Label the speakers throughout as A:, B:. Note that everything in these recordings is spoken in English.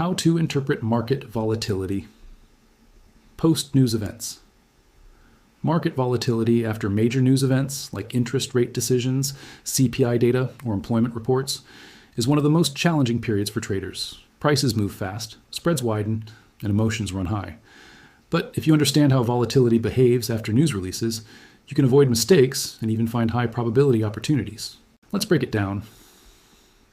A: How to interpret market volatility. Post-news events. Market volatility after major news events like interest rate decisions, CPI data, or employment reports is one of the most challenging periods for traders. Prices move fast, spreads widen, and emotions run high. But if you understand how volatility behaves after news releases, you can avoid mistakes and even find high probability opportunities. Let's break it down.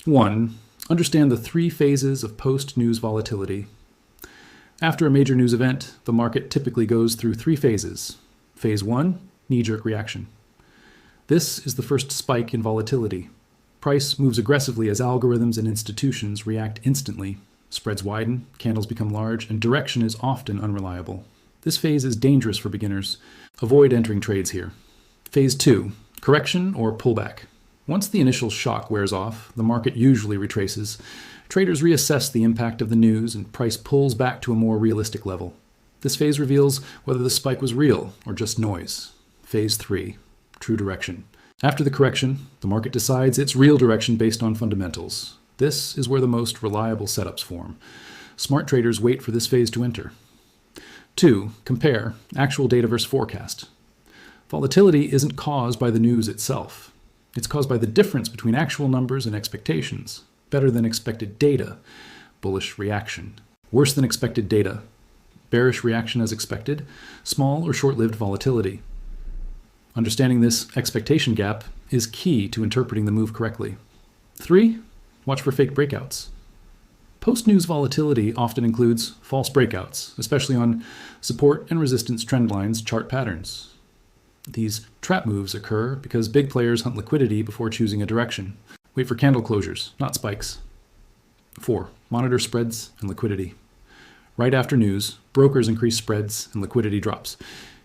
A: 1. Understand the 3 phases of post-news volatility. After a major news event, the market typically goes through 3 phases. Phase 1, knee-jerk reaction. This is the first spike in volatility. Price moves aggressively as algorithms and institutions react instantly. Spreads widen, candles become large, and direction is often unreliable. This phase is dangerous for beginners. Avoid entering trades here. Phase 2, correction or pullback. Once the initial shock wears off, the market usually retraces. Traders reassess the impact of the news and price pulls back to a more realistic level. This phase reveals whether the spike was real or just noise. Phase 3, true direction. After the correction, the market decides its real direction based on fundamentals. This is where the most reliable setups form. Smart traders wait for this phase to enter. 2. Compare actual data versus forecast. Volatility isn't caused by the news itself. It's caused by the difference between actual numbers and expectations. Better than expected data, bullish reaction. Worse than expected data, bearish reaction as expected, small or short-lived volatility. Understanding this expectation gap is key to interpreting the move correctly. 3. Watch for fake breakouts. Post-news volatility often includes false breakouts, especially on support and resistance trend lines chart patterns. These trap moves occur because big players hunt liquidity before choosing a direction. Wait for candle closures, not spikes. 4. Monitor spreads and liquidity. Right after news, brokers increase spreads and liquidity drops.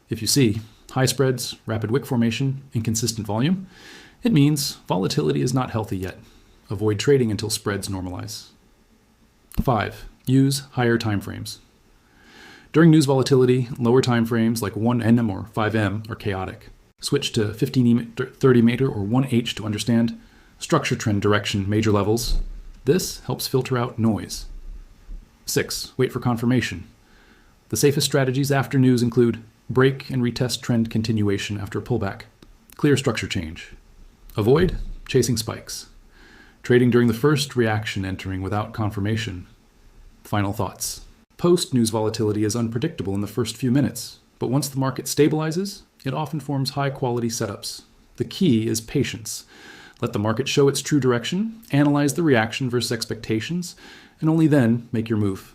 A: If you see high spreads, rapid wick formation, inconsistent volume, it means volatility is not healthy yet. Avoid trading until spreads normalize. 5. Use higher timeframes. During news volatility, lower timeframes like 1M or 5M are chaotic. Switch to 15 30 meter or 1H to understand structure trend direction major levels. This helps filter out noise. 6. Wait for confirmation. The safest strategies after news include break and retest trend continuation after a pullback. Clear structure change. Avoid chasing spikes. Trading during the first reaction entering without confirmation. Final thoughts. Post-news volatility is unpredictable in the first few minutes, but once the market stabilizes, it often forms high-quality setups. The key is patience. Let the market show its true direction, analyze the reaction versus expectations, and only then make your move.